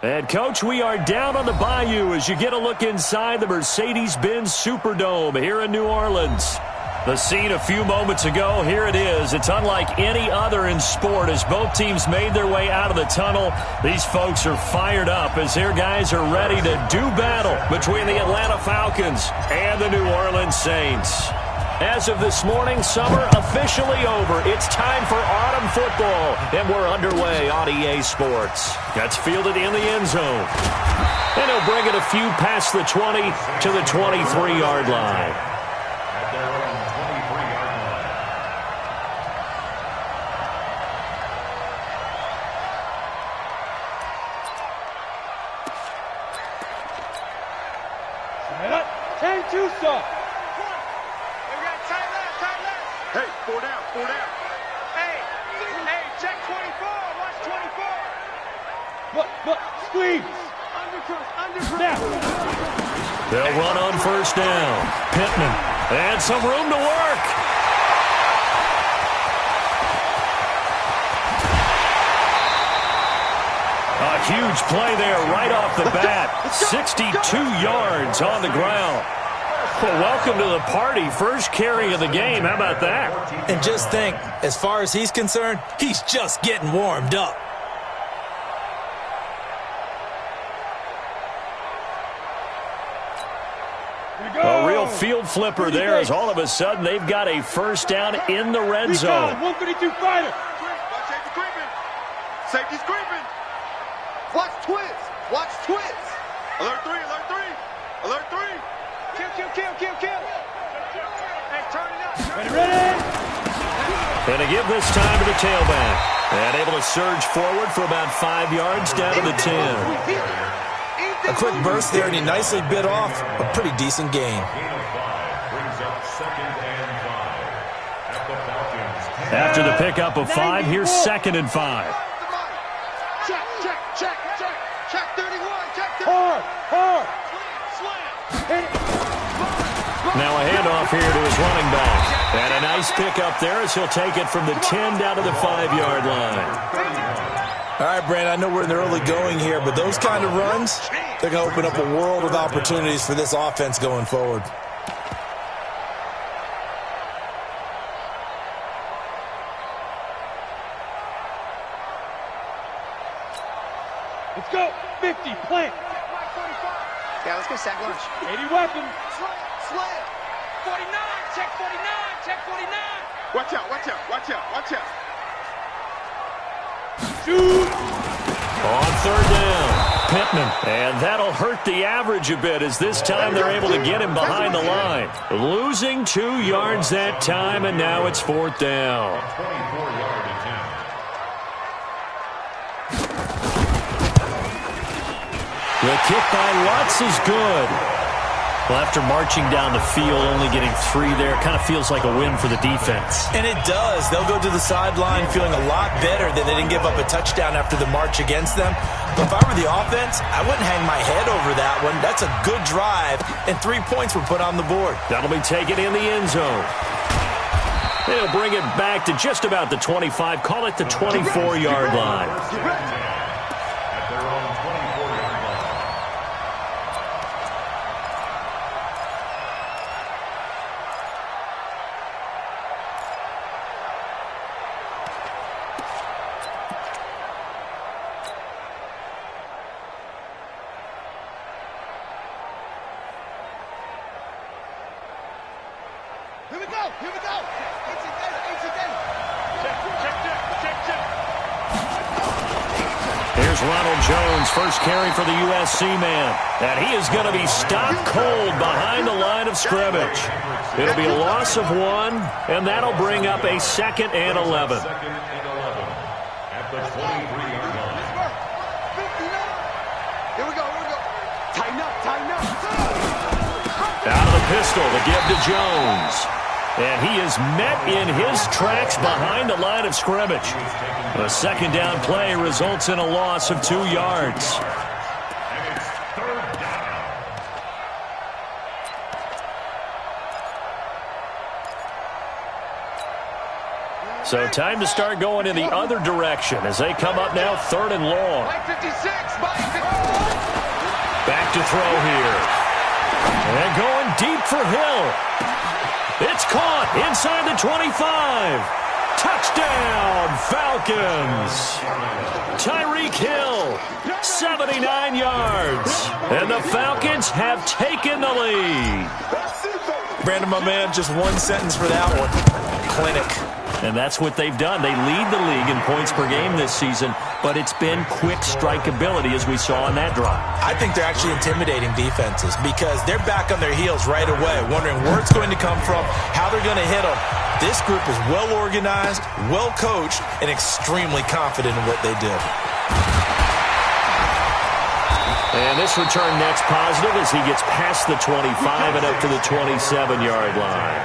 And, Coach, we are down on the bayou as you get a look inside the Mercedes-Benz Superdome here in New Orleans. The scene a few moments ago, here it is. It's unlike any other in sport as both teams made their way out of the tunnel. These folks are fired up as their guys are ready to do battle between the Atlanta Falcons and the New Orleans Saints. As of this morning, summer officially over. It's time for autumn football, and we're underway on EA Sports. That's fielded in the end zone. And he'll bring it a few past the 20 to the 23-yard line. Hey, four down. Hey, check 24. Watch 24. Look, squeeze. Undercross. Now. They'll run on first down. Pittman. And some room to work. A huge play there right off the bat. 62 yards on the ground. Well, welcome to the party. First carry of the game. How about that? And just think, as far as he's concerned, he's just getting warmed up. A real field flipper there as all of a sudden they've got a first down in the red zone. 132 fighter. Safety creeping. Safety's creeping. Watch twist. Alert 3. Kill. Hey, turn it up. Ready. And to give this time to the tailback. And able to surge forward for about 5 yards down to the 10. A quick burst there, and he nicely bit off a pretty decent gain. After the pickup of 5, here's 2nd and 5. Check 31. Check 31. Hard. Now a handoff here to his running back. And a nice pickup there as he'll take it from the 10 down to the 5-yard line. All right, Brandon, I know we're in the early going here, but those kind of runs, they're going to open up a world of opportunities for this offense going forward. Let's go. 50, plant. Yeah, let's go sack lunch. 80 weapons. Slam. 49. Check 49. Watch out. Shoot. On third down, Pittman. And that'll hurt the average a bit as this time they're able to get him behind the line. Losing 2 yards that time, and now it's 4th down. The kick by Lutz is good. Well, after marching down the field, only getting 3 there, kind of feels like a win for the defense. And it does. They'll go to the sideline feeling a lot better that they didn't give up a touchdown after the march against them. But if I were the offense, I wouldn't hang my head over that one. That's a good drive, and 3 points were put on the board. That'll be taken in the end zone. They'll bring it back to just about the 25. Call it the 24-yard line. Here we go. Check. Here's Ronald Jones, first carry for the USC man. And he is going to be stopped cold behind the line of scrimmage. It'll be a loss of 1, and that'll bring up a 2nd and 11. At the 23-yard line. Here we go. Tighten up. Out of the pistol, the give to Jones. And he is met in his tracks behind the line of scrimmage. The 2nd down play results in a loss of 2 yards. And it's 3rd down. So time to start going in the other direction as they come up now 3rd and long. Back to throw here. And going deep for Hill. It's caught inside the 25. Touchdown, Falcons. Tyreek Hill, 79 yards. And the Falcons have taken the lead. Brandon, my man, just one sentence for that one. Clinic. And that's what they've done. They lead the league in points per game this season, but it's been quick strikeability as we saw on that drive. I think they're actually intimidating defenses because they're back on their heels right away, wondering where it's going to come from, how they're going to hit them. This group is well organized, well coached, and extremely confident in what they do. And this return net's positive as he gets past the 25 and up to the 27-yard line.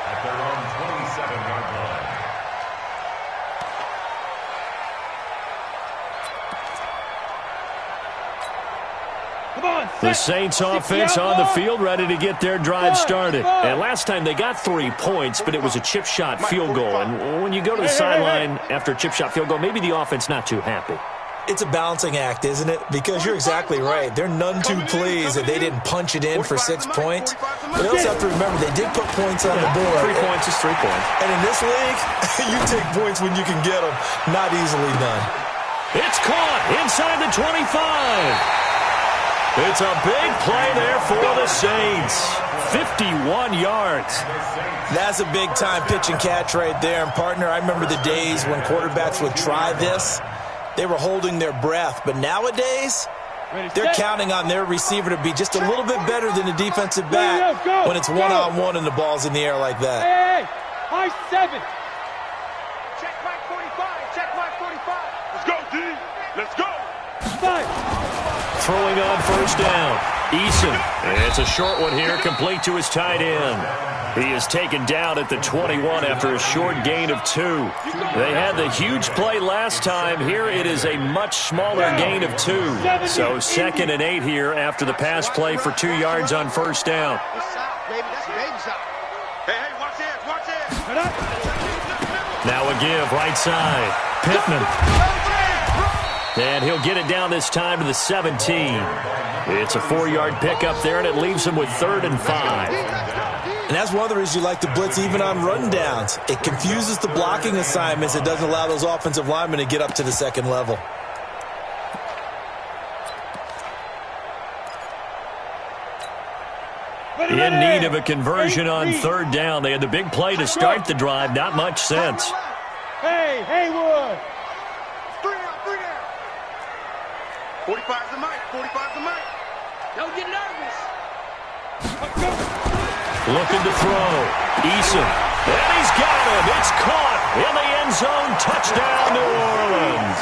At their own 27-yard line. Come on, The Saints offense on the field ready to get their drive started. And last time they got 3 points, but it was a chip shot field goal. And when you go to the sideline after a chip shot field goal, maybe the offense not too happy. It's a balancing act, isn't it? Because you're exactly right. They're none too pleased that they didn't punch it in for 6 points. But they also have to remember they did put points on the board. 3 points is 3 points. And in this league, you take points when you can get them. Not easily done. It's caught inside the 25. It's a big play there for the Saints. 51 yards. That's a big-time pitch and catch right there. And, partner, I remember the days when quarterbacks would try this. They were holding their breath. But nowadays, they're counting on their receiver to be just a little bit better than the defensive back when it's one-on-one and the ball's in the air like that. Hey, high 7. Check mark 45. Check mark 45. Let's go, D. Let's go. 5. Throwing on first down. Eason. It's a short one here, complete to his tight end. He is taken down at the 21 after a short gain of 2. They had the huge play last time. Here it is a much smaller gain of 2. So 2nd and 8 here after the pass play for 2 yards on first down. Hey, watch this. Watch this. Now a give right side. Pittman. And he'll get it down this time to the 17. It's a 4-yard pickup there, and it leaves him with 3rd and 5. And that's one of the reasons you like to blitz even on rundowns. It confuses the blocking assignments. It doesn't allow those offensive linemen to get up to the second level. In need of a conversion on 3rd down. They had the big play to start the drive. Not much sense. Hey, Haywood. 45's the mic. 45's the mic. Don't get nervous. Looking to throw. Eason. And he's got him. It's caught in the end zone. Touchdown, New Orleans.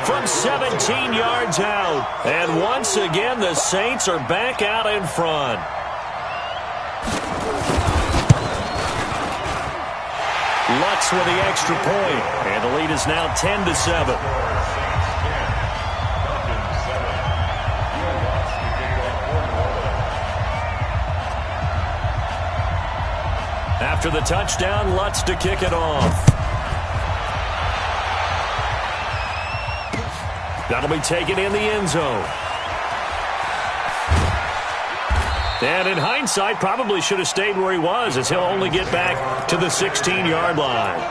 From 17 yards out. And once again, the Saints are back out in front. Lutz with the extra point. And the lead is now 10-7. After the touchdown, Lutz to kick it off. That'll be taken in the end zone. And in hindsight, probably should have stayed where he was, as he'll only get back to the 16-yard line.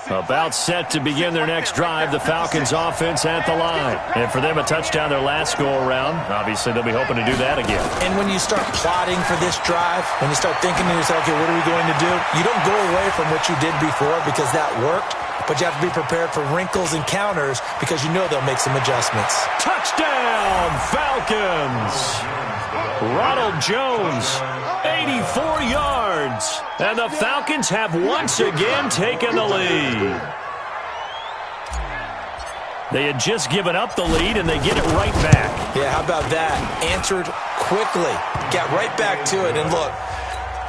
About set to begin their next drive, the Falcons offense at the line. And for them, a touchdown their last go-around. Obviously, they'll be hoping to do that again. And when you start plotting for this drive, when you start thinking to yourself, okay, what are we going to do? You don't go away from what you did before because that worked, but you have to be prepared for wrinkles and counters because you know they'll make some adjustments. Touchdown, Falcons! Ronald Jones, 84 yards. And the Falcons have once again taken the lead. They had just given up the lead, and they get it right back. Yeah, how about that? Answered quickly. Got right back to it. And look,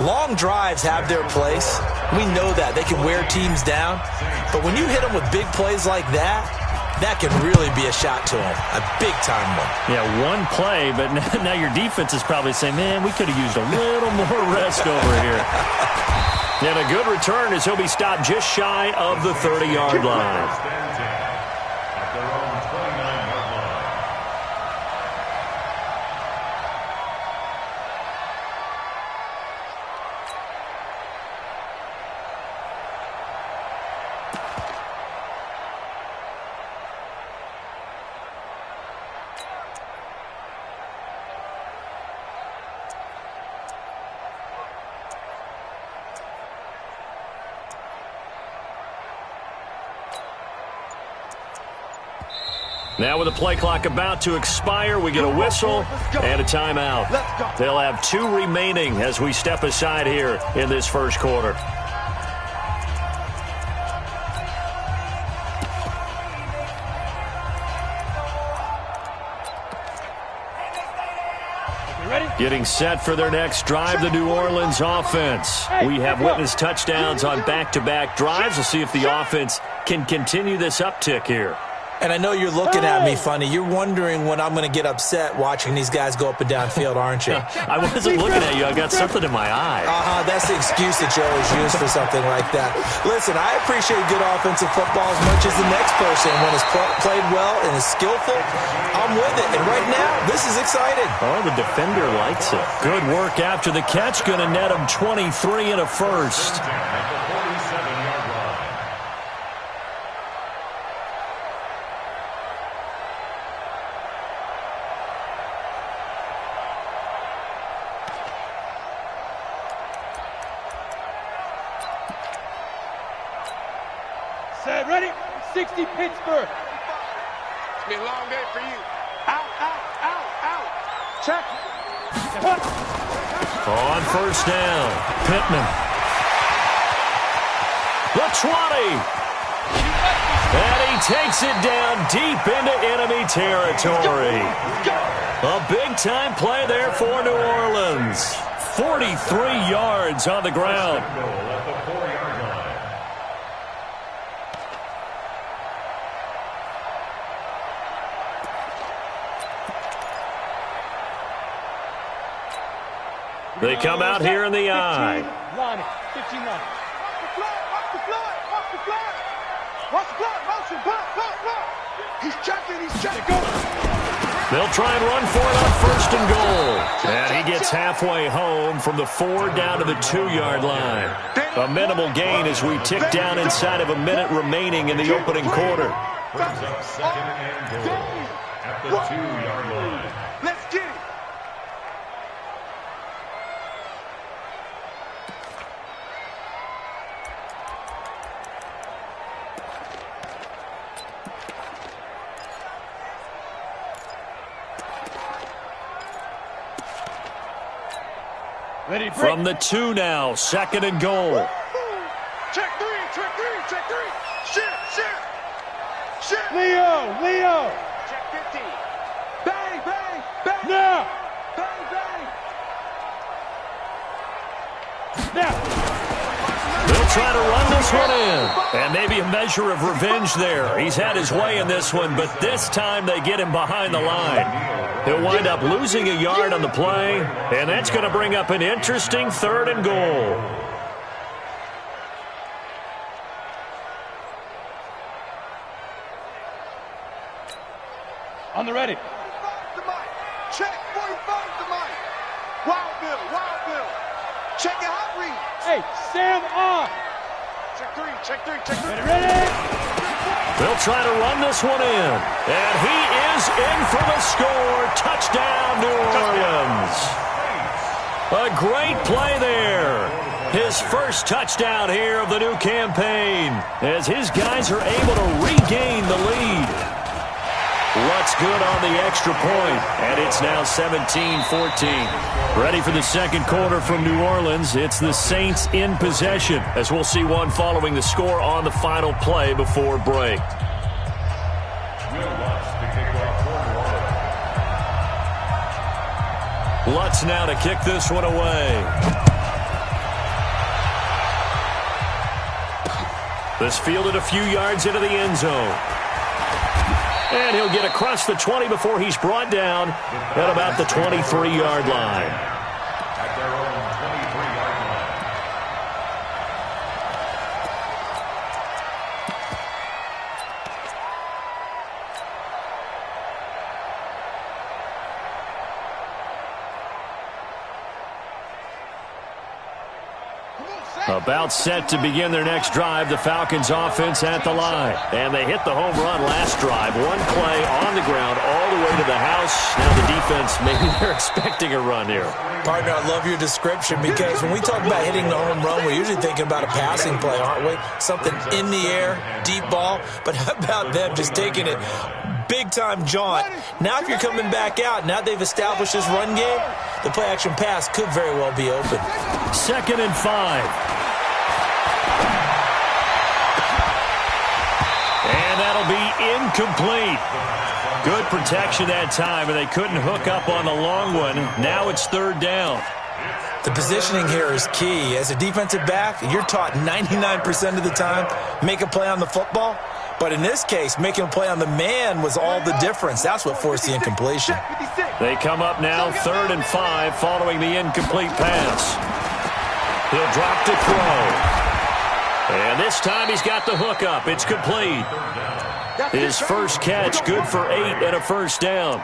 long drives have their place. We know that. They can wear teams down. But when you hit them with big plays like that, that can really be a shot to them. A big-time one. Yeah, one play, but now your defense is probably saying, man, we could have used a little more rest over here. And a good return as he'll be stopped just shy of the 30-yard line. Now with the play clock about to expire, we get a whistle and a timeout. They'll have 2 remaining as we step aside here in this first quarter. Getting set for their next drive, the New Orleans offense. We have witnessed touchdowns on back-to-back drives. We'll see if the offense can continue this uptick here. And I know you're looking at me funny. You're wondering when I'm going to get upset watching these guys go up and down field, aren't you? I wasn't looking at you. I got something in my eye. That's the excuse that you always use for something like that. Listen, I appreciate good offensive football as much as the next person. When it's played well and is skillful, I'm with it. And right now, this is exciting. Oh, the defender likes it. Good work after the catch. Going to net him 23 and a first. Set, ready? 60 Pittsburgh. It's been a long day for you. Out, out, out, out. Check. On first down, Pittman. The 20. And he takes it down deep into enemy territory. A big-time play there for New Orleans. 43 yards on the ground. They come out here in the eye. Line it. 15 line. Watch the fly. Watch the fly. Watch the fly. Motion. Block. He's checking. Go. They'll try and run for it on first and goal. And he gets halfway home from the 4 down to the 2-yard line. A minimal gain as we tick down inside of a minute remaining in the opening quarter. Second and goal at the 2-yard line. Let's get it. Ready, break. From the 2 now, second and goal. Check three. Shit. Leo. Check 15. Bang. Now. Bang. Now. They'll try to run this one in. And maybe a measure of revenge there. He's had his way in this one, but this time they get him behind the line. He'll wind up losing a yard on the play, and that's going to bring up an interesting 3rd and goal. On the ready. Check 45 to Mike. Wild Bill. Check your hot read. Hey, Sam on. Check three. Ready. They'll try to run this one in. And he is in for the score. Touchdown, New Orleans. A great play there. His first touchdown here of the new campaign as his guys are able to regain the lead. What's good on the extra point, and it's now 17-14. Ready for the second quarter from New Orleans. It's the Saints in possession, as we'll see one following the score on the final play before break. Lutz now to kick this one away. This fielded a few yards into the end zone. And he'll get across the 20 before he's brought down at about the 23-yard line. At their own 23-yard line. About set to begin their next drive, the Falcons offense at the line. And they hit the home run last drive. One play on the ground all the way to the house. Now the defense, maybe they're expecting a run here. Partner, I love your description because when we talk about hitting the home run, we're usually thinking about a passing play, aren't we? Something in the air, deep ball. But how about them just taking it big-time jaunt? Now if you're coming back out, now they've established this run game, the play-action pass could very well be open. 2nd and 5. And that'll be incomplete. Good protection that time, and they couldn't hook up on the long one. Now it's 3rd down. The positioning here is key. As a defensive back, you're taught 99% of the time, make a play on the football. But in this case, making a play on the man was all the difference. That's what forced the incompletion. They come up now 3rd and 5 following the incomplete pass. He'll drop to throw. And this time he's got the hookup. It's complete. His first catch, good for 8 and a first down.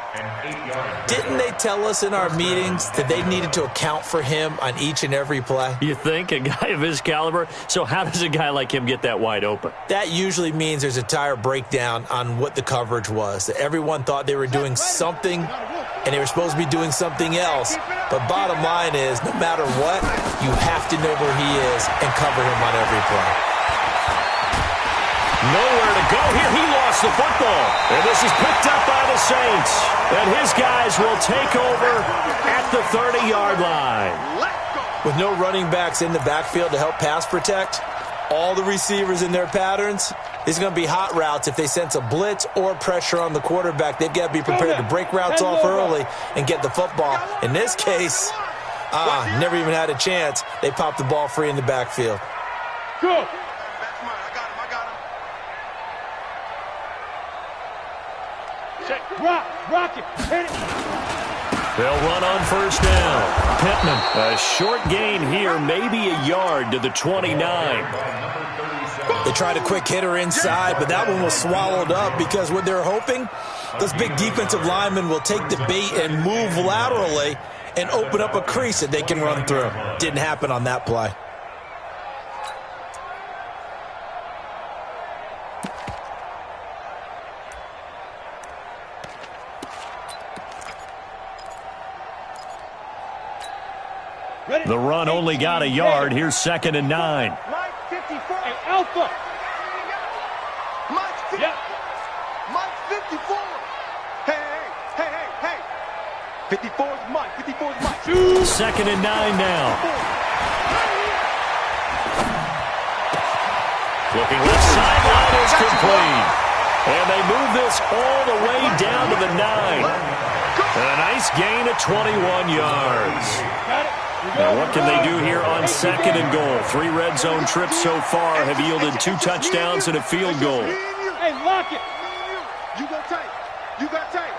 Didn't they tell us in our meetings that they needed to account for him on each and every play? You think? A guy of his caliber? So how does a guy like him get that wide open? That usually means there's a tire breakdown on what the coverage was. Everyone thought they were doing something, and they were supposed to be doing something else. But bottom line is, no matter what, you have to know where he is and cover him on every play. Nowhere to go here. He lost the football. And this is picked up by the Saints. And his guys will take over at the 30-yard line. With no running backs in the backfield to help pass protect, all the receivers in their patterns, there's going to be hot routes if they sense a blitz or pressure on the quarterback. They've got to be prepared to break routes off early and get the football. In this case, never even had a chance. They popped the ball free in the backfield. Go. Rock it. Hit it. They'll run on 1st down. Pittman, a short gain here, maybe a yard to the 29. They tried a quick hitter inside, but that one was swallowed up because what they're hoping, those big defensive linemen will take the bait and move laterally and open up a crease that they can run through. Didn't happen on that play. The run only got a yard. Here's 2nd and 9. Mike 54. Hey, Alpha. Mike 50. Yep. Mike 54. Hey. 54 is Mike. 54 is Mike. 2nd and 9 now. Looking left sideline is complete. And they move this all the way down to the 9. And a nice gain of 21 yards. Got it. Now, what can they do here on 2nd and goal? 3 red zone trips so far have yielded 2 touchdowns and a field goal. Hey, lock it. You got tight. You got tight.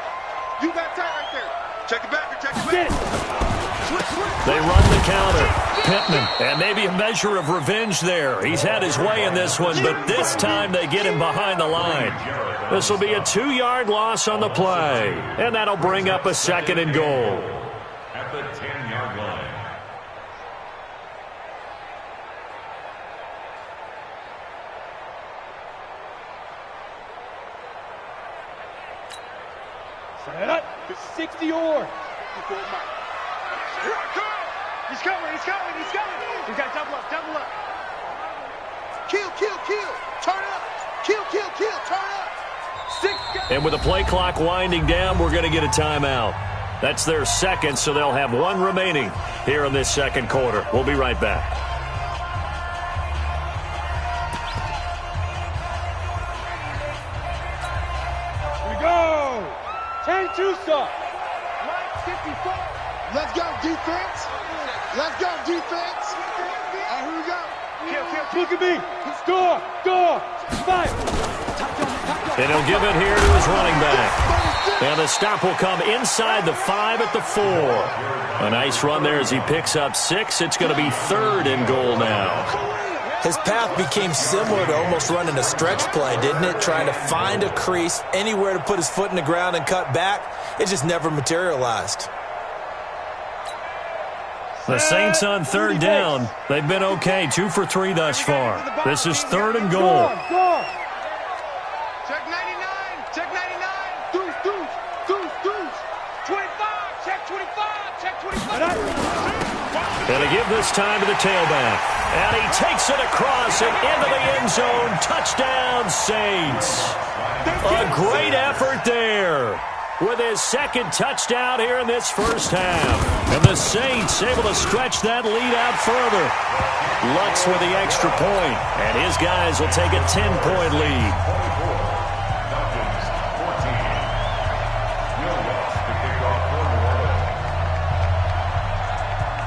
You got tight right there. Check it back or check it back. Get it. Switch. They run the counter. Pittman, and maybe a measure of revenge there. He's had his way in this one, but this time they get him behind the line. This will be a 2-yard loss on the play, and that'll bring up a 2nd and goal. At the 10-yard line. Set up. 60 or. Here I come. He's coming. He's got to double up. Kill. Turn up. Kill. Turn up. 6 guys. And with the play clock winding down, we're going to get a timeout. That's their 2nd, so they'll have 1 remaining here in this 2nd quarter. We'll be right back. Here we go. 10-2 stop. Mike 54. Let's go, defense. Let's go, defense. All right, here we go. Look at me. Score. Fight. And he'll give it here to his running back. And the stop will come inside the 5 at the 4. A nice run there as he picks up 6. It's going to be 3rd and goal now. His path became similar to almost running a stretch play, didn't it? Trying to find a crease, anywhere to put his foot in the ground and cut back. It just never materialized. The Saints on 3rd down. They've been okay, 2 for 3 thus far. This is 3rd and goal. Check 99. Check 99. Deuce. 25. Check 25. Check 25. Going to give this time to the tailback. And he takes it across and into the end zone. Touchdown, Saints. A great effort there with his 2nd touchdown here in this first half. And the Saints able to stretch that lead out further. Lutz with the extra point, and his guys will take a 10-point lead.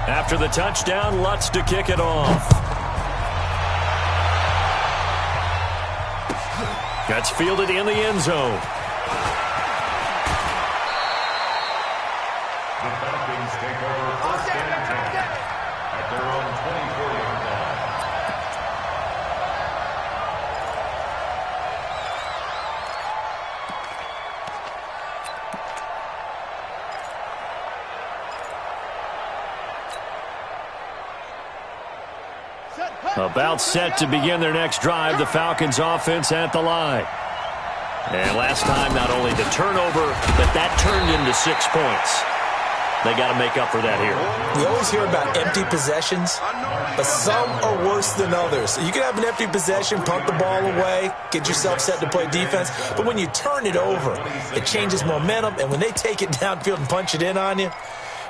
After the touchdown, Lutz to kick it off. Gets fielded in the end zone. The Falcons take over 1st and 10 at their own 24-yard line. About set to begin their next drive, the Falcons offense at the line. And last time, not only the turnover, but that turned into 6 points. They got to make up for that here. We always hear about empty possessions, but some are worse than others. You can have an empty possession, punt the ball away, get yourself set to play defense, but when you turn it over, it changes momentum, and when they take it downfield and punch it in on you,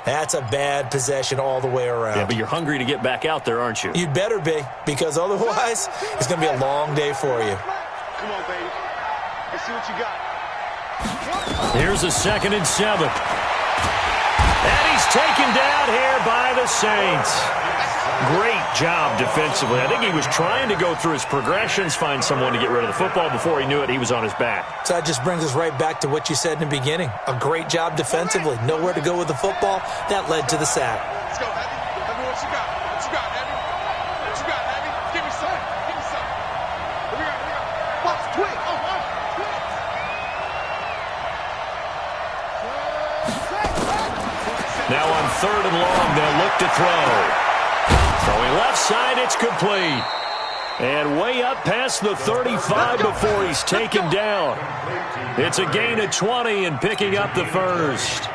that's a bad possession all the way around. Yeah, but you're hungry to get back out there, aren't you? You'd better be, because otherwise, it's going to be a long day for you. Come on, baby. Let's see what you got. Here's a 2nd and 7. And he's taken down here by the Saints. Great job defensively. I think he was trying to go through his progressions, find someone to get rid of the football. Before he knew it, he was on his back. So that just brings us right back to what you said in the beginning. A great job defensively. Nowhere to go with the football. That led to the sack. Let's go, Heavy. Let me what you got. What you got, Heavy? What you got, Heavy? Give me some. Give me some. Here we go. Watch, twig. Now on 3rd and long, they'll look to throw. Throwing left side, it's complete. And way up past the 35 before he's taken down. It's a gain of 20 and picking up the first.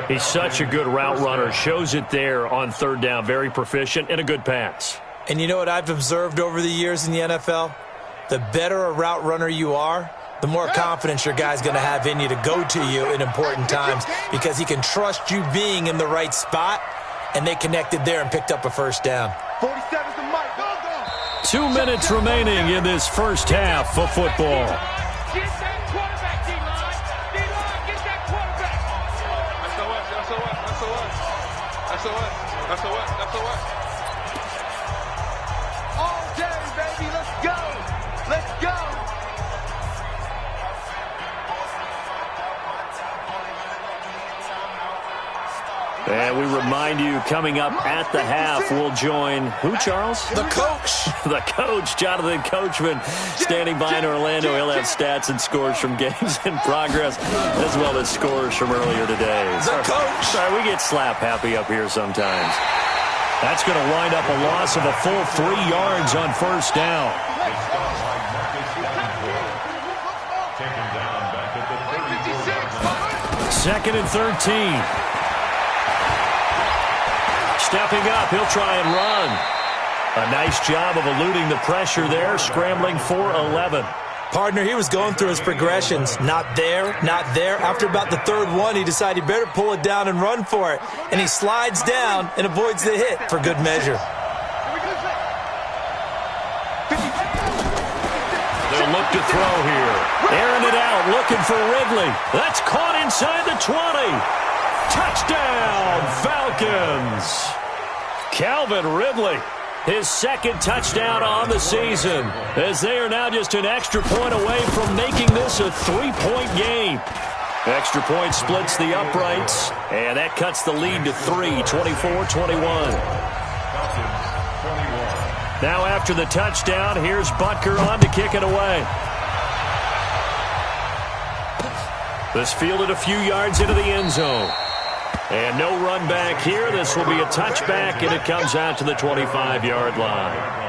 He's such a good route runner. Shows it there on 3rd down. Very proficient and a good pass. And you know what I've observed over the years in the NFL? The better a route runner you are, the more confidence your guy's going to have in you to go to you in important times because he can trust you being in the right spot, and they connected there and picked up a first down. 47's the mic. Go. 2 minutes remaining in this first half of football. Get that quarterback, D-line. D-line, get that quarterback. That's us. All day, baby. Let's go. Let's go. And we remind you, coming up at the half, we'll join who, Charles? The coach. The coach, Jonathan Coachman, standing by in Orlando. He'll have stats and scores from games in progress, as well as scores from earlier today. The coach. Sorry, we get slap happy up here sometimes. That's going to wind up a loss of a full 3 yards on 1st down. Taken down back at the 2nd and 13. Stepping up, he'll try and run. A nice job of eluding the pressure there, scrambling for 11. Partner, he was going through his progressions. Not there, not there. After about the 3rd one, he decided he better pull it down and run for it. And he slides down and avoids the hit for good measure. They'll look to throw here. Airing it out, looking for Ridley. That's caught inside the 20. Touchdown, Falcons! Calvin Ridley, his second touchdown on the season, as they are now just an extra point away from making this a 3-point game. Extra point splits the uprights, and that cuts the lead to 3, 24-21. Now after the touchdown, here's Butker on to kick it away. This fielded a few yards into the end zone. And no run back here. This will be a touchback, and it comes out to the 25-yard line.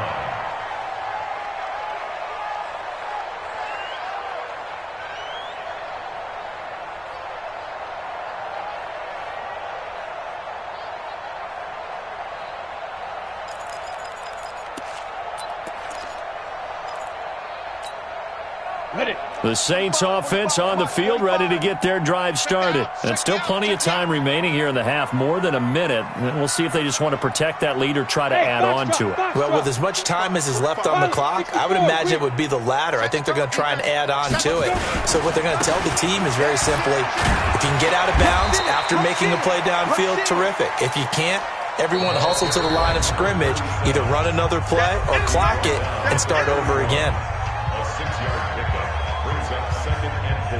The Saints offense on the field, ready to get their drive started. And still plenty of time remaining here in the half, more than a minute. And we'll see if they just want to protect that lead or try to add on to it. Well, with as much time as is left on the clock, I would imagine it would be the latter. I think they're going to try and add on to it. So what they're going to tell the team is very simply, if you can get out of bounds after making a play downfield, terrific. If you can't, everyone hustle to the line of scrimmage, either run another play or clock it and start over again. A 6-yard pickup brings up 2nd and 4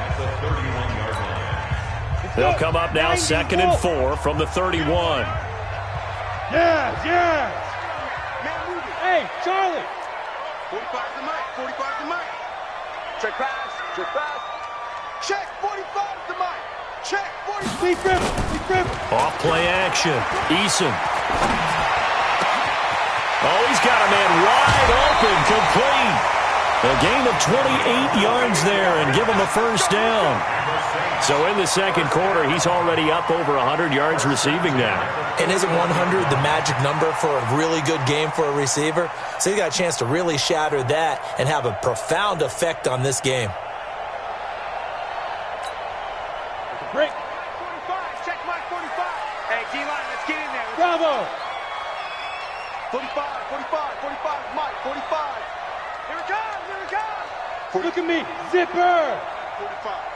at the 31-yard line. They'll come up now 2nd and 4 from the 31. Yes, yes. Hey, Charlie. 45 to Mike. 45 to Mike. Check pass. Check pass. Check 45 to Mike. Check 45. Deep dribble. Deep dribble. Off play action. Eason. Oh, he's got a man wide open, complete. A gain of 28 yards there and give him a first down. So in the second quarter, he's already up over 100 yards receiving now. And isn't 100 the magic number for a really good game for a receiver? So he's got a chance to really shatter that and have a profound effect on this game. Break. 45. Check Mike 45. Hey, D-line, let's get in there. Bravo. 45, 45, 45, Mike, 45. Here it comes, here it comes. Look at me. Zipper. 45.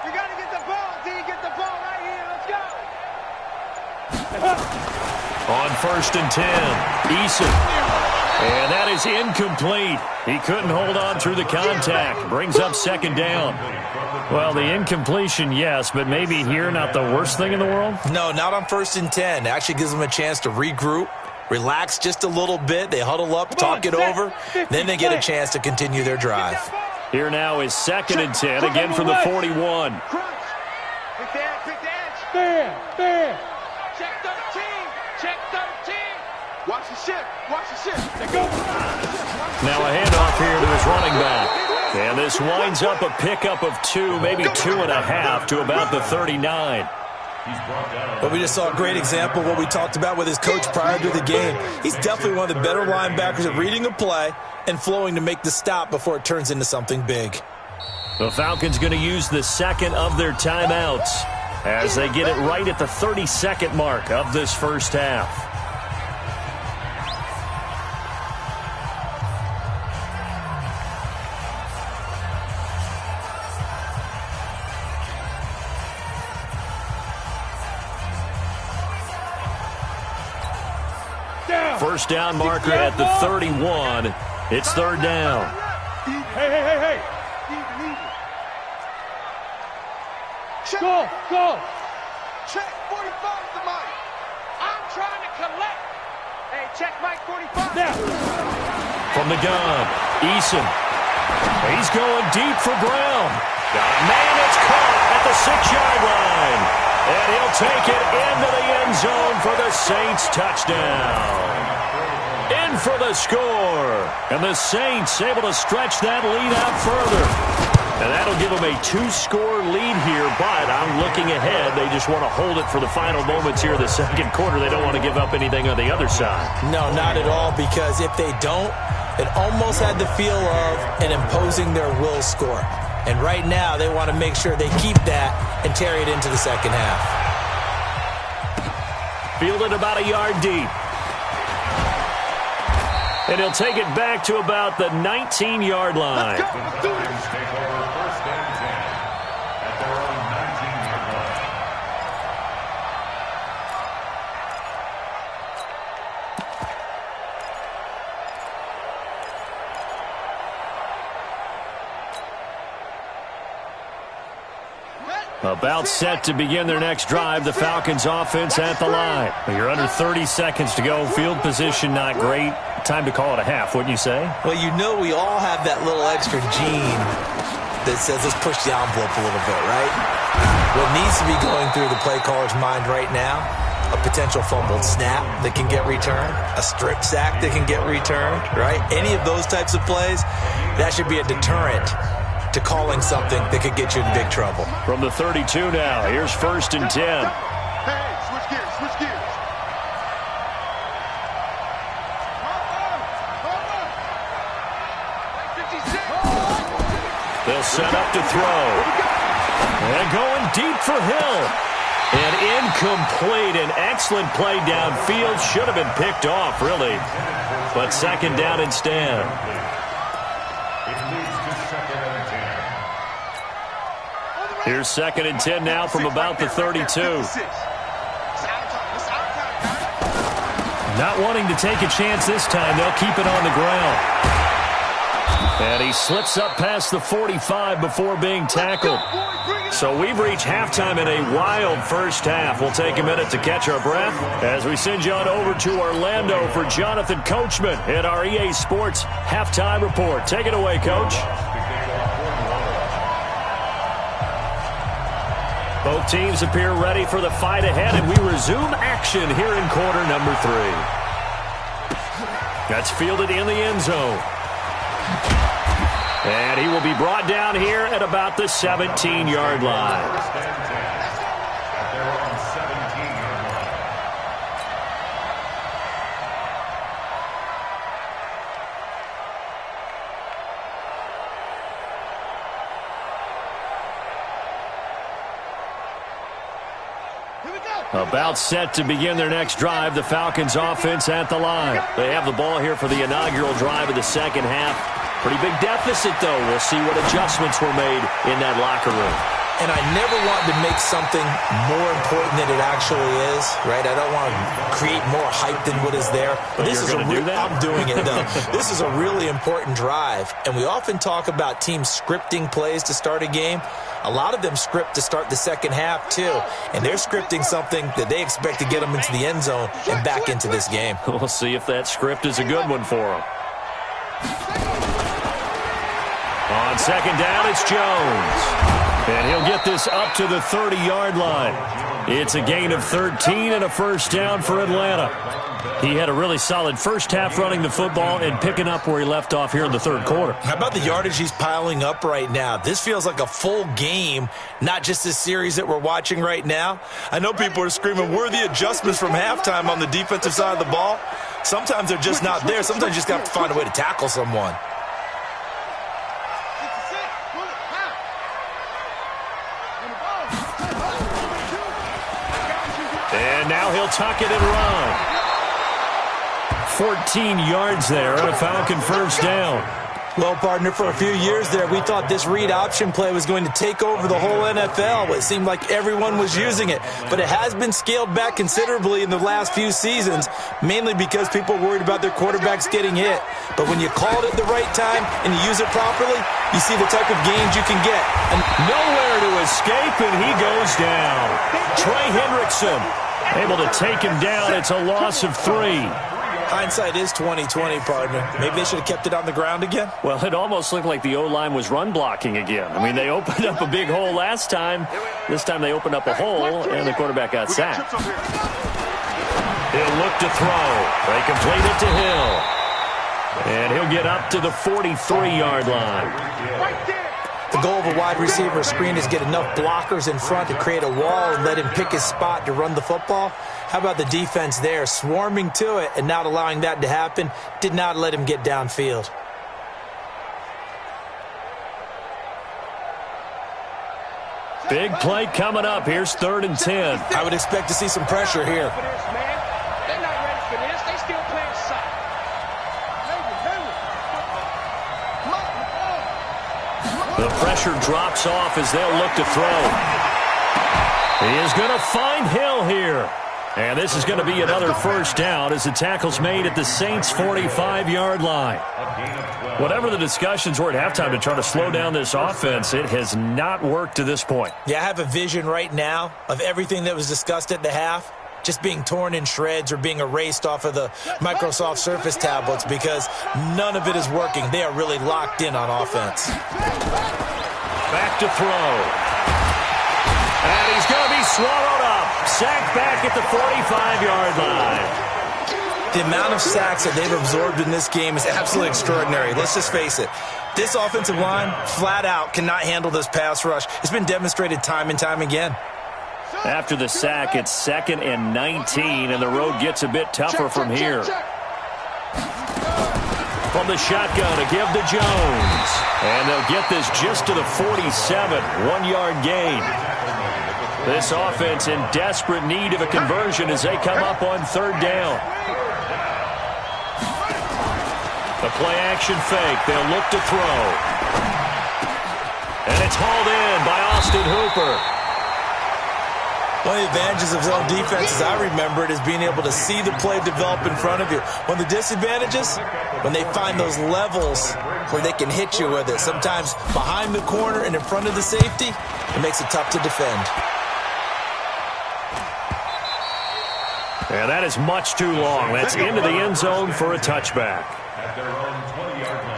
You got to get the ball, D. Get the ball right here. Let's go. On 1st and 10, Eason. And that is incomplete. He couldn't hold on through the contact. Brings up 2nd down. Well, the incompletion, yes, but maybe here not the worst thing in the world? No, not on 1st and 10. It actually gives them a chance to regroup, relax just a little bit. They huddle up, talk it over. Then they get a chance to continue their drive. Here now is 2nd and 10, again from the 41. Crunch. Pick the edge, pick the edge. Bam. Check 13. Check 13. Watch the shift. Watch the shift. Let go. Now a handoff here to his running back. And this winds up a pickup of 2, maybe 2.5 to about the 39. But we just saw a great example of what we talked about with his coach prior to the game. He's definitely one of the better linebackers at reading a play and flowing to make the stop before it turns into something big. The Falcons going to use the second of their timeouts as they get it right at the 30-second mark of this first half. First down marker at the 31. It's 3rd down. Hey. Go. Check 45 to Mike. I'm trying to collect. Hey, check Mike 45. Now. From the gun, Eason. He's going deep for Brown. Got a man, it's caught at the 6-yard line. And he'll take it into the end zone for the Saints touchdown. In for the score. And the Saints able to stretch that lead out further. And that'll give them a 2-score lead here, but I'm looking ahead. They just want to hold it for the final moments here in the second quarter. They don't want to give up anything on the other side. No, not at all, because if they don't, it almost had the feel of an imposing their will score. And right now, they want to make sure they keep that and carry it into the second half. Fielded about a yard deep. And he'll take it back to about the 19-yard line. The Falcons take over 1st and 10 at their own 19-yard line. About set to begin their next drive, the Falcons offense at the line. You're under 30 seconds to go. Field position not great. Time to call it a half, wouldn't you say? Well, you know we all have that little extra gene that says let's push the envelope a little bit, right? What needs to be going through the play caller's mind right now, a potential fumbled snap that can get returned, a strip sack that can get returned, right? Any of those types of plays, that should be a deterrent to calling something that could get you in big trouble. From the 32 now, here's 1st and 10. Hey, switch gears, switch gears. They'll set up to throw. And going deep for Hill. And incomplete. An excellent play downfield. Should have been picked off, really. But 2nd down instead. Here's 2nd and 10 now from about the 32. Not wanting to take a chance this time. They'll keep it on the ground. And he slips up past the 45 before being tackled. So we've reached halftime in a wild first half. We'll take a minute to catch our breath as we send you on over to Orlando for Jonathan Coachman at our EA Sports Halftime Report. Take it away, Coach. Both teams appear ready for the fight ahead, and we resume action here in quarter number 3. That's fielded in the end zone. And he will be brought down here at about the 17-yard line. About set to begin their next drive, the Falcons offense at the line. They have the ball here for the inaugural drive of the second half. Pretty big deficit, though. We'll see what adjustments were made in that locker room. And I never want to make something more important than it actually is, right? I don't want to create more hype than what is there. But this is I'm doing it, though. This is a really important drive. And we often talk about teams scripting plays to start a game. A lot of them script to start the second half, too. And they're scripting something that they expect to get them into the end zone and back into this game. We'll see if that script is a good one for them. On 2nd down, it's Jones. And he'll get this up to the 30-yard line. It's a gain of 13 and a first down for Atlanta. He had a really solid first half running the football and picking up where he left off here in the third quarter. How about the yardage he's piling up right now? This feels like a full game, not just this series that we're watching right now. I know people are screaming, where are the adjustments from halftime on the defensive side of the ball? Sometimes they're just not there. Sometimes you just got to find a way to tackle someone. And now he'll tuck it and run. 14 yards there and a Falcon first down. Well, partner, for a few years there, we thought this read option play was going to take over the whole NFL. It seemed like everyone was using it. But it has been scaled back considerably in the last few seasons, mainly because people are worried about their quarterbacks getting hit. But when you call it at the right time and you use it properly, you see the type of gains you can get. And nowhere to escape, and he goes down. Trey Hendrickson able to take him down. It's a loss of 3. Hindsight is 20/20, partner. Maybe they should have kept it on the ground again. Well, it almost looked like the O-line was run blocking again. I mean, they opened up a big hole last time. This time they opened up a hole, and the quarterback got sacked. He'll look to throw. They complete it to Hill. And he'll get up to the 43-yard line. The goal of a wide receiver screen is get enough blockers in front to create a wall and let him pick his spot to run the football. How about the defense there, swarming to it and not allowing that to happen? Did not let him get downfield. Big play coming up. Here's 3rd and 10. I would expect to see some pressure here. They're not ready for this. They still playing soft. The pressure drops off as they'll look to throw. He is going to find Hill here. And this is going to be another first down as the tackle's made at the Saints' 45-yard line. Whatever the discussions were at halftime to try to slow down this offense, it has not worked to this point. Yeah, I have a vision right now of everything that was discussed at the half just being torn in shreds or being erased off of the Microsoft Surface tablets because none of it is working. They are really locked in on offense. Back to throw. And he's going to be swallowed up. Sacked back at the 45-yard line. The amount of sacks that they've absorbed in this game is absolutely extraordinary. Let's just face it. This offensive line, flat out, cannot handle this pass rush. It's been demonstrated time and time again. After the sack, it's 2nd and 19, and the road gets a bit tougher from here. From the shotgun, a give to Jones. And they'll get this just to the 47, 1-yard gain. This offense in desperate need of a conversion as they come up on 3rd down. The play-action fake. They'll look to throw. And it's hauled in by Austin Hooper. One of the advantages of zone defense, as I remember it, is being able to see the play develop in front of you. One of the disadvantages, when they find those levels where they can hit you with it, sometimes behind the corner and in front of the safety, it makes it tough to defend. And that is much too long. That's into the end zone for a touchback. At their own 20-yard line.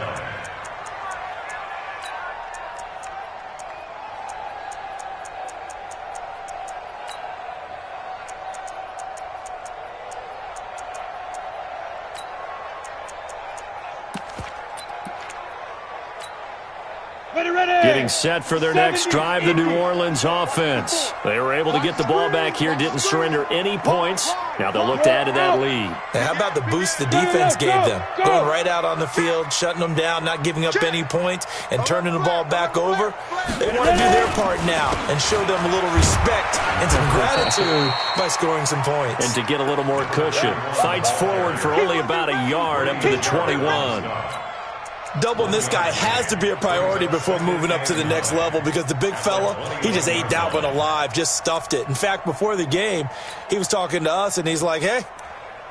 Getting set for their next drive, the New Orleans offense. They were able to get the ball back here, didn't surrender any points. Now they'll look to add to that lead. Now, how about the boost the defense gave them? Going right out on the field, shutting them down, not giving up any points, and turning the ball back over. They want to do their part now and show them a little respect and some gratitude by scoring some points. And to get a little more cushion. Fights forward for only about a yard up to the 21. Doubling this guy has to be a priority before moving up to the next level because the big fella, he just ate that one alive, just stuffed it. In fact, before the game, he was talking to us, and he's like, hey,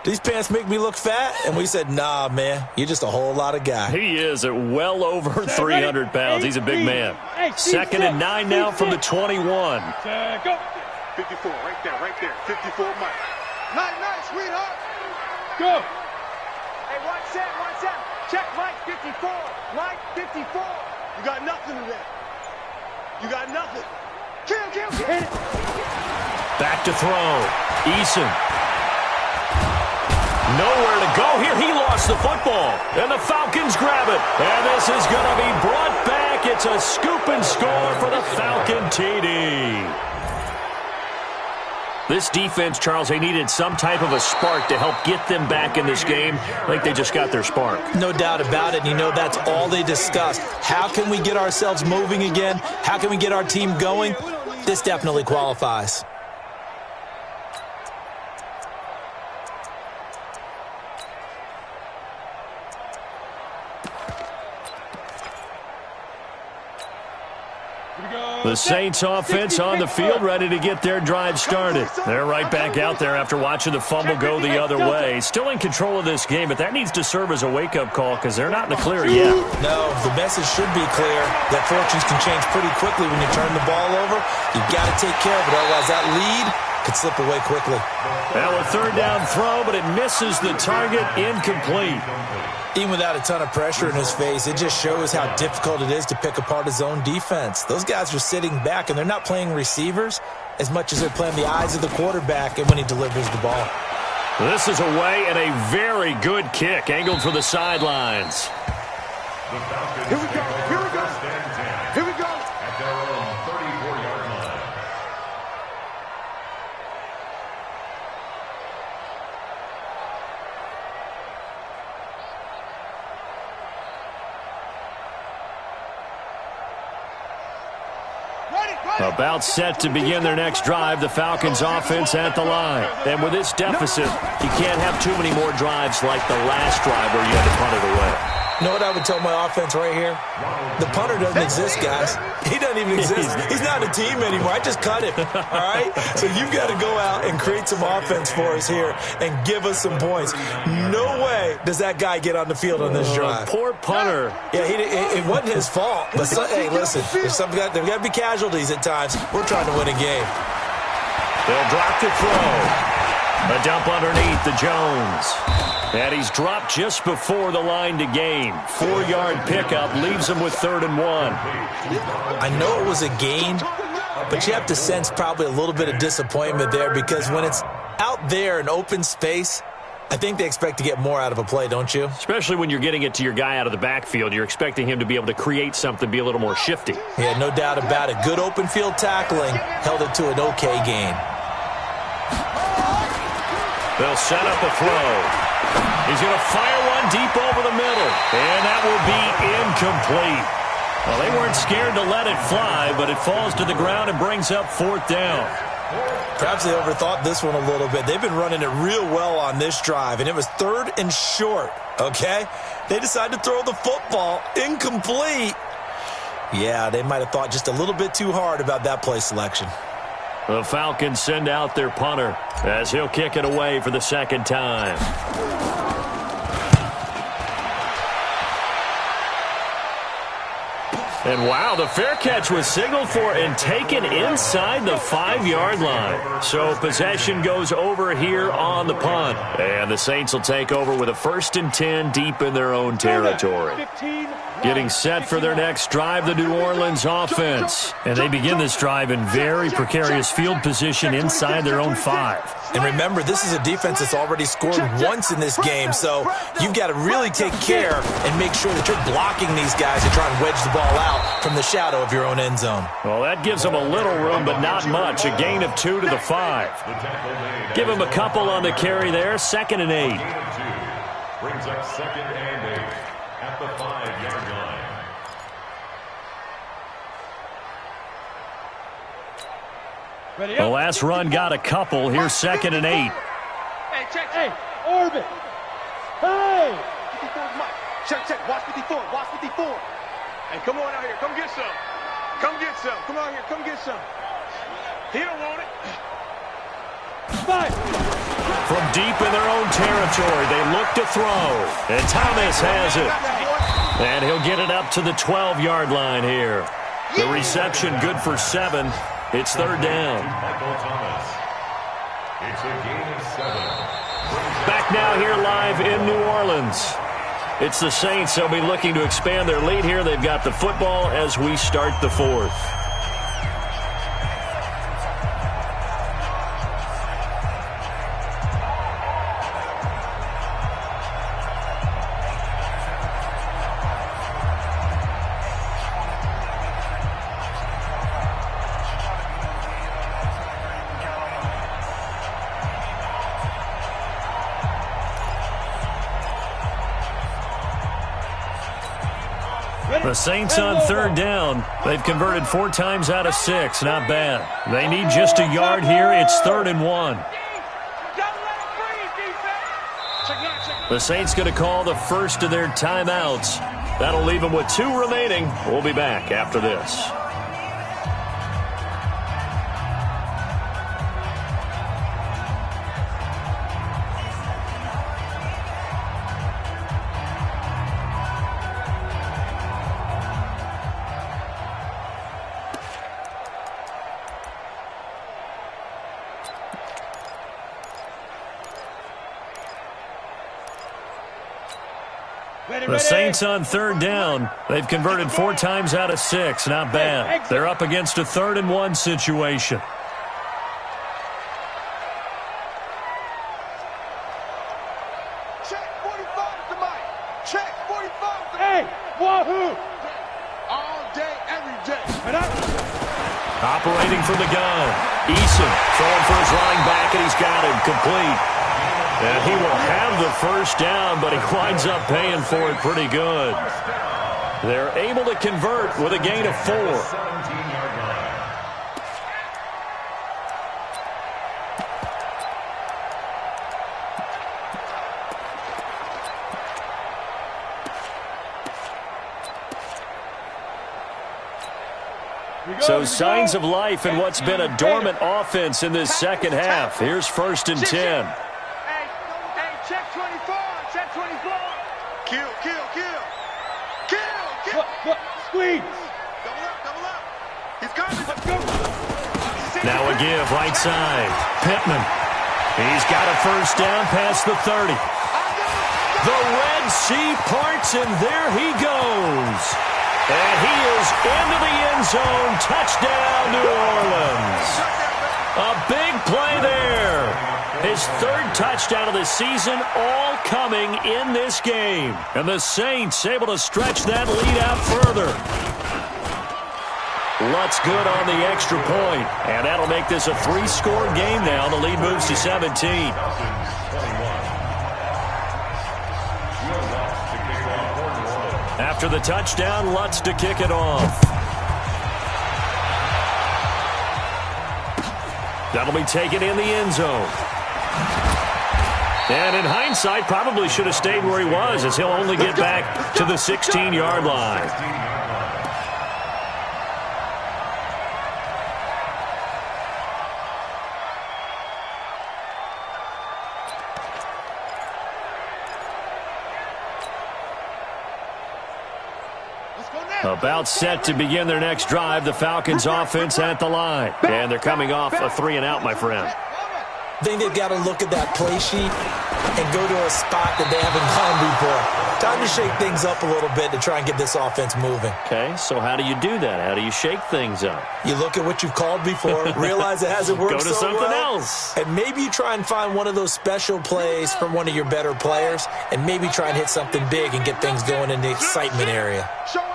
these pants make me look fat? And we said, nah, man, you're just a whole lot of guy. He is at well over 300 pounds. He's a big man. 2nd and 9 now from the 21. Go. 54, right there. 54, Mike. Nice, sweetheart. Go. Hey, watch that. Check Mike 54. Mike 54. You got nothing today. You got nothing. Kill. Back to throw. Eason. Nowhere to go here. He lost the football. And the Falcons grab it. And this is going to be brought back. It's a scoop and score for the Falcon TD. This defense, Charles, they needed some type of a spark to help get them back in this game. I think they just got their spark. No doubt about it. And you know that's all they discussed. How can we get ourselves moving again? How can we get our team going? This definitely qualifies. The Saints offense on the field, ready to get their drive started. They're right back out there after watching the fumble go the other way. Still in control of this game, but that needs to serve as a wake-up call because they're not in the clear yet. No, the message should be clear that fortunes can change pretty quickly when you turn the ball over. You've got to take care of it, otherwise that lead could slip away quickly. Now a 3rd down throw, but it misses the target, incomplete. Even without a ton of pressure in his face, it just shows how difficult it is to pick apart his own defense. Those guys are sitting back, and they're not playing receivers as much as they're playing the eyes of the quarterback and when he delivers the ball. This is away and a very good kick, angled for the sidelines. Here we go. At their own 34-yard line. Ready. About set to begin their next drive, the Falcons offense at the line. And with this deficit, you can't have too many more drives like the last drive where you had to punt it away. You know what I would tell my offense right here? The punter doesn't exist, guys. He doesn't even exist. He's not a team anymore. I just cut him, all right? So you've got to go out and create some offense for us here and give us some points. No way does that guy get on the field on this drive. Poor punter. Yeah, it wasn't his fault. But, hey, listen, there's got to be casualties at times. We're trying to win a game. They'll drop the throw. A dump underneath to Jones. And he's dropped just before the line to gain. 4-yard pickup leaves him with 3rd and 1. I know it was a gain, but you have to sense probably a little bit of disappointment there because when it's out there in open space, I think they expect to get more out of a play, don't you? Especially when you're getting it to your guy out of the backfield. You're expecting him to be able to create something, be a little more shifty. Yeah, no doubt about it. Good open field tackling held it to an okay gain. They'll set up a throw. He's going to fire one deep over the middle. And that will be incomplete. Well, they weren't scared to let it fly, but it falls to the ground and brings up 4th down. Perhaps they overthought this one a little bit. They've been running it real well on this drive, and it was 3rd and short, okay? They decided to throw the football incomplete. Yeah, they might have thought just a little bit too hard about that play selection. The Falcons send out their punter as he'll kick it away for the 2nd time. And wow, the fair catch was signaled for and taken inside the 5-yard line. So possession goes over here on the punt. And the Saints will take over with a 1st and 10 deep in their own territory. Getting set for their next drive, the New Orleans offense. And they begin this drive in very precarious field position inside their own 5. And remember, this is a defense that's already scored once in this game, so you've got to really take care and make sure that you're blocking these guys and try and wedge the ball out from the shadow of your own end zone. Well, that gives them a little room, but not much. A gain of 2 to the 5. Give them a couple on the carry there. 2nd and 8. Brings up 2nd and 8 at the 5-yard line. The last run got a couple. Here's 2nd and 8. Hey, check. Hey, orbit. Hey. 54's Mike. Check. Watch 54. Watch 54. Hey, come on out here. Come get some. Come get some. Come out here. Come get some. He don't want it. Five. From deep in their own territory, they look to throw. And Thomas has it. And he'll get it up to the 12-yard line here. The reception good for 7. It's 3rd down. Michael Thomas. It's a gain of 7. Back now here live in New Orleans. It's the Saints. They'll be looking to expand their lead here. They've got the football as we start the 4th. The Saints on 3rd down. They've converted 4 times out of 6. Not bad. They need just a yard here. It's 3rd and 1. The Saints going to call the first of their timeouts. That'll leave them with 2 remaining. We'll be back after this. The Saints on 3rd down. They've converted 4 times out of 6. Not bad. They're up against a 3rd and 1 situation. Check 45 to Mike. Check 45 to Hey, wahoo. all day, every day. Operating from the gun. Eason throwing for his running back, and he's got him complete. And he will have the 1st down, but he winds up paying for it pretty good. They're able to convert with a gain of 4. So signs of life in what's been a dormant offense in this second half. Here's 1st and 10. Hey, check 24. Check 24. Kill. Look, squeeze. Double up. He's coming. Let's go. Now a give, right side. Pittman. He's got a first down past the 30. The Red Sea parts, and there he goes. And he is into the end zone. Touchdown, New Orleans. A big play there. His 3rd touchdown of the season, all coming in this game. And the Saints able to stretch that lead out further. Lutz good on the extra point. And that'll make this a 3-score game now. The lead moves to 17. After the touchdown, Lutz to kick it off. That'll be taken in the end zone. And in hindsight, probably should have stayed where he was, as he'll only get back to the 16-yard line. About set to begin their next drive, the Falcons offense at the line. And they're coming off a 3-and-out, my friend. I think they've got to look at that play sheet and go to a spot that they haven't gone before. Time to shake things up a little bit to try and get this offense moving. Okay, so how do you do that? How do you shake things up? You look at what you've called before, realize it hasn't worked Go to so something well, else. and maybe you try and find one of those special plays from one of your better players, and maybe try and hit something big and get things going in the excitement area. Show it.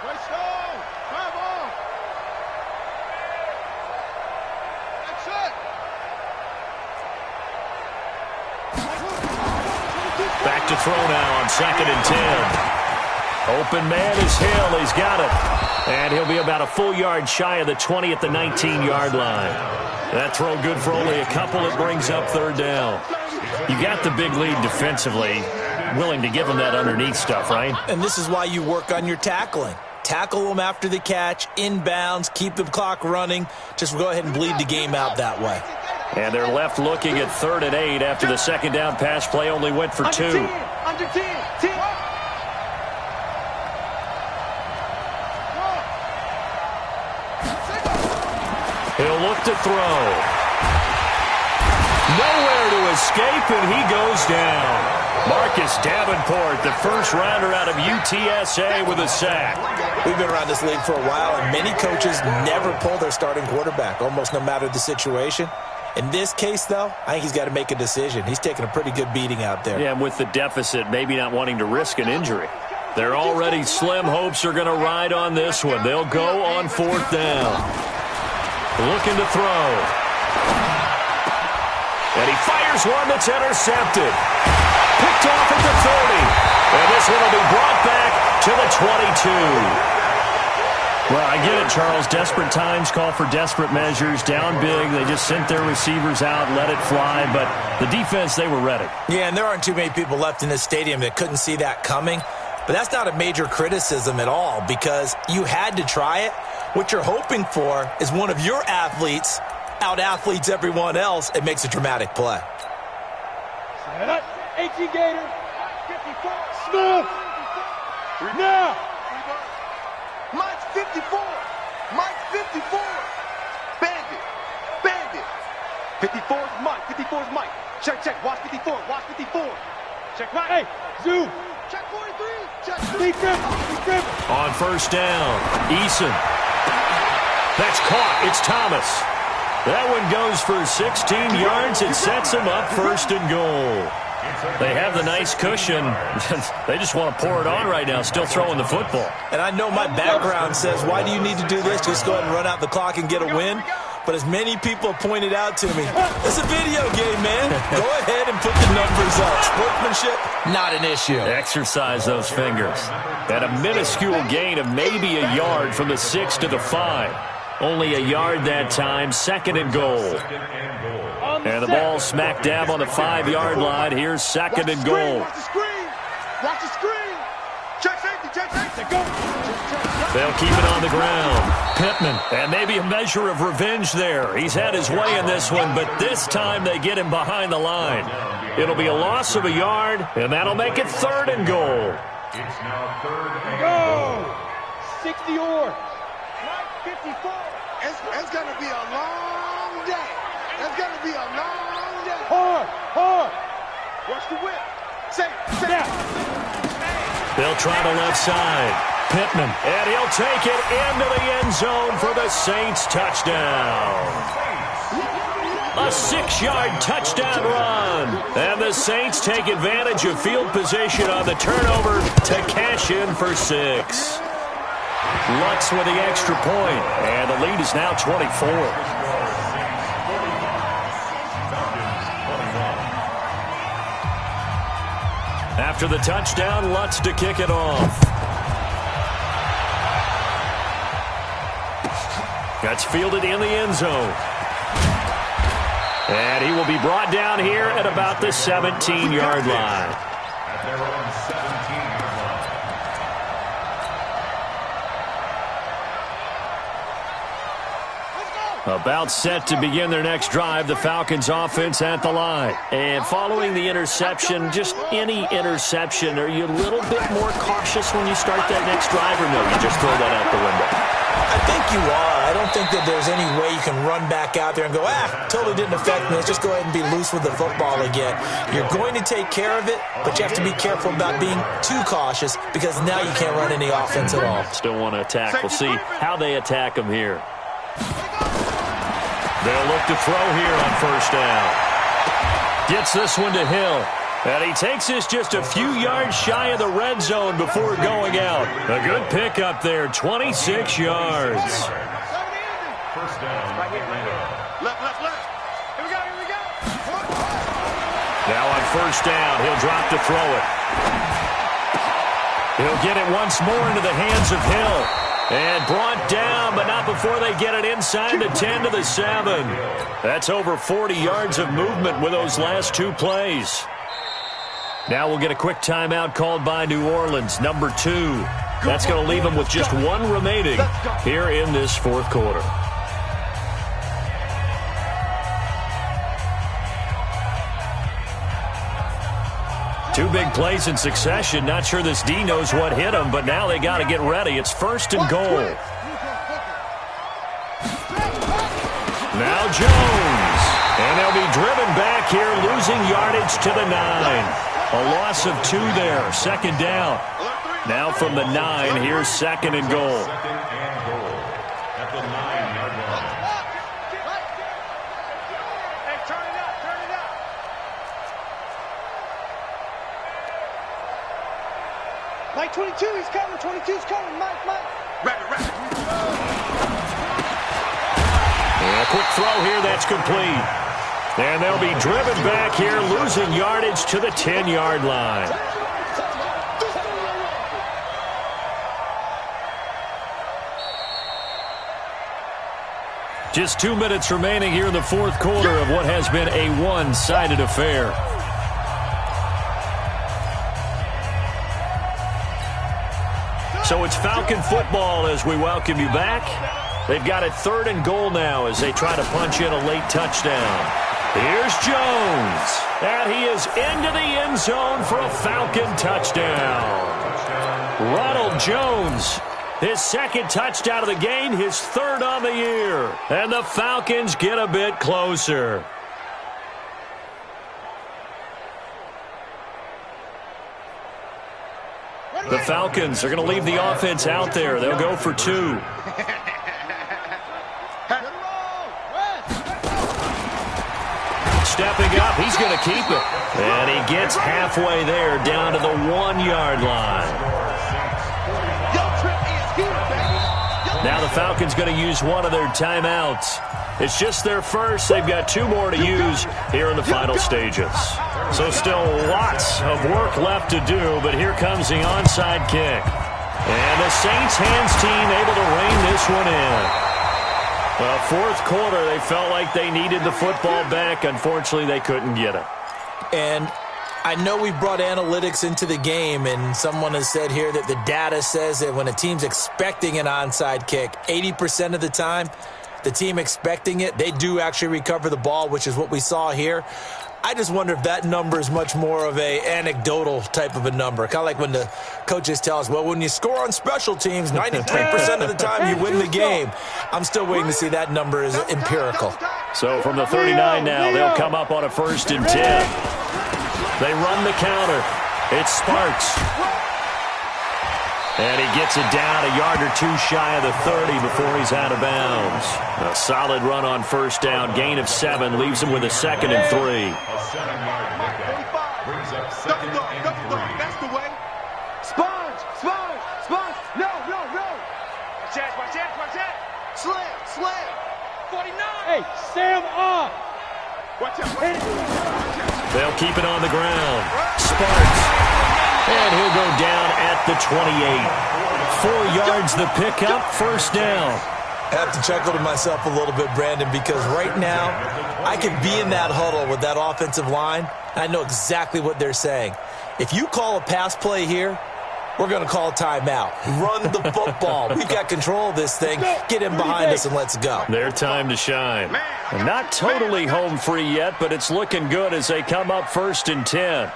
Let's go. Drive on. That's it. Back to throw now on 2nd and 10. Open man is Hill. He's got it. And he'll be about a full yard shy of the 20 at the 19-yard line. That throw good for only a couple. It brings up 3rd down. You got the big lead defensively. Willing to give them that underneath stuff, right? And this is why you work on your tackling. Tackle them after the catch, inbounds, keep the clock running. Just go ahead and bleed the game out that way. And they're left looking at 3rd and 8 after the 2nd down pass play only went for 2. Under 10. He'll look to throw. Nowhere to escape, and he goes down. Marcus Davenport, the first rounder out of UTSA with a sack. We've been around this league for a while, and many coaches never pull their starting quarterback, almost no matter the situation. In this case, though, I think he's got to make a decision. He's taking a pretty good beating out there. Yeah, and with the deficit, maybe not wanting to risk an injury. They're already slim hopes are going to ride on this one. They'll go on 4th down. Looking to throw. And he fires one that's intercepted. Picked off at the 30. And this one will be brought back to the 22. Well, I get it, Charles. Desperate times call for desperate measures. Down big. They just sent their receivers out, let it fly. But the defense, they were ready. Yeah, and there aren't too many people left in this stadium that couldn't see that coming. But that's not a major criticism at all because you had to try it. What you're hoping for is one of your athletes out-athletes everyone else and makes a dramatic play. 18 Gator. Smith. Now. Mike's 54. Mike's 54. Bandit. 54 is Mike. 54 is Mike. Check. Watch 54. Watch 54. Check right. Hey, zoom. Check 43. Check. Be careful. On 1st down, Eason. That's caught. It's Thomas. That one goes for 16 yards. It sets him up 1st and goal. They have the nice cushion. They just want to pour it on right now, still throwing the football. And I know my background says, why do you need to do this? Just go ahead and run out the clock and get a win. But as many people pointed out to me, it's a video game, man. Go ahead and put the numbers up. Sportsmanship, not an issue. Exercise those fingers. At a minuscule gain of maybe a yard from the 6 to the 5. Only a yard that time, 2nd and goal. And the ball smack dab on the 5-yard line. Here's 2nd and goal. Watch the screen. Watch the screen. They'll keep it on the ground. Pittman, and maybe a measure of revenge there. He's had his way in this one, but this time they get him behind the line. It'll be a loss of a yard, and that'll make it 3rd and goal. It's now 3rd and Go! 60 or 54. It's going to be a long day. It's going to be a long day. Hard! Watch the whip. Say. Snap! They'll try the left side. Pittman, and he'll take it into the end zone for the Saints touchdown. A 6-yard touchdown run. And the Saints take advantage of field position on the turnover to cash in for 6. Lutz with the extra point, and the lead is now 24. After the touchdown, Lutz to kick it off. That's fielded in the end zone. And he will be brought down here at about the 17-yard line. At their own 17-yard line. About set to begin their next drive, the Falcons offense at the line. And following the interception, just any interception, are you a little bit more cautious when you start that next drive, or no, you just throw that out the window? I think you are. I don't think that there's any way you can run back out there and go, totally didn't affect me. Let's just go ahead and be loose with the football again. You're going to take care of it, but you have to be careful about being too cautious because now you can't run any offense at all. Still want to attack. We'll see how they attack him here. They'll look to throw here on 1st down. Gets this one to Hill. And he takes this just a few yards shy of the red zone before going out. A good pickup there, 26 yards. 1st down. Left. Here we go. Now on 1st down, he'll drop to throw it. He'll get it once more into the hands of Hill. And brought down, but not before they get it inside the 10 to the 7. That's over 40 yards of movement with those last 2 plays. Now we'll get a quick timeout called by New Orleans, number 2. That's going to leave them with just 1 remaining here in this 4th quarter. Two big plays in succession. Not sure this D knows what hit him, but now they got to get ready. It's 1st and goal. Now Jones. And they'll be driven back here, losing yardage to the 9. A loss of 2 there. 2nd down. Now from the 9, here's 2nd and goal. 2nd and goal. At the 9-yard line. Hey, turn it up. Mike 22, he's coming. 22's coming. Mike. Rapid. And a quick throw here, that's complete. And they'll be driven back here, losing yardage to the 10-yard line. Just 2 minutes remaining here in the 4th quarter of what has been a one-sided affair. So it's Falcon football as we welcome you back. They've got it 3rd and goal now as they try to punch in a late touchdown. Here's Jones, and he is into the end zone for a Falcon touchdown. Ronald Jones, his 2nd touchdown of the game, his 3rd on the year. And the Falcons get a bit closer. The Falcons are going to leave the offense out there. They'll go for 2. Stepping up, he's going to keep it. And he gets halfway there, down to the 1-yard line. Now the Falcons going to use one of their timeouts. It's just their first. They've got 2 more to use here in the final stages. So still lots of work left to do, but here comes the onside kick. And the Saints hands team able to rein this one in. Well, 4th quarter, they felt like they needed the football back. Unfortunately, they couldn't get it. And I know we brought analytics into the game, and someone has said here that the data says that when a team's expecting an onside kick, 80% of the time, the team expecting it, they do actually recover the ball, which is what we saw here. I just wonder if that number is much more of a anecdotal type of a number. Kind of like when the coaches tell us, well, when you score on special teams, 93% of the time you win the game. I'm still waiting to see that number is empirical. So from the 39 now, they'll come up on a 1st and 10. They run the counter. It's Sparks. And he gets it down a yard or two shy of the 30 before he's out of bounds. A solid run on 1st down. Gain of 7 leaves him with a 2nd and 3. A 7-yard pickup brings up 2nd and 3. That's the way. Sponge. No. Watch that. Slam. 49. Hey, Sam off. Watch out. They'll keep it on the ground. Sparks. And he'll go down at the 28. 4 yards the pickup, 1st down. I have to chuckle to myself a little bit, Brandon, because right now I could be in that huddle with that offensive line. I know exactly what they're saying. If you call a pass play here, we're going to call a timeout. Run the football. We've got control of this thing. Get in behind us and let's go. Their time to shine. Not totally home free yet, but it's looking good as they come up 1st and 10.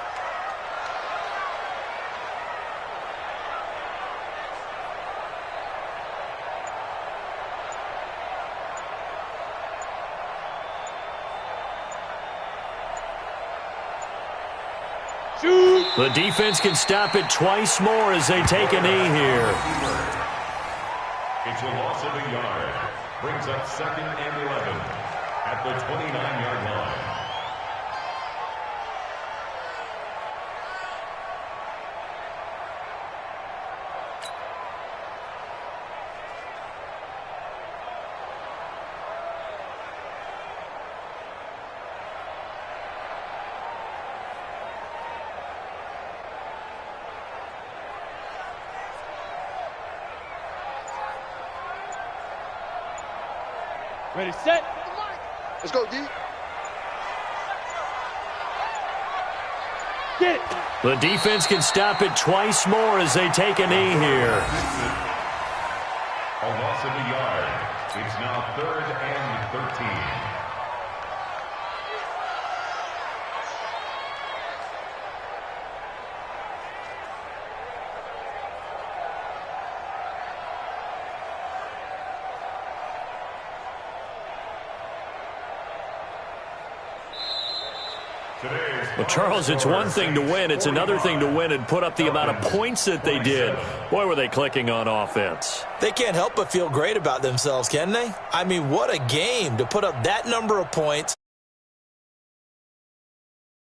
The defense can stop it twice more as they take a knee here. It's a loss of a yard. Brings up 2nd and 11 at the 29-yard line. Ready, set. Let's go, D. Get it. The defense can stop it twice more as they take a knee here. A loss of a yard. It's now 3rd and 13. Well, Charles, it's one thing to win. It's another thing to win and put up the amount of points that they did. Boy, were they clicking on offense. They can't help but feel great about themselves, can they? I mean, what a game to put up that number of points.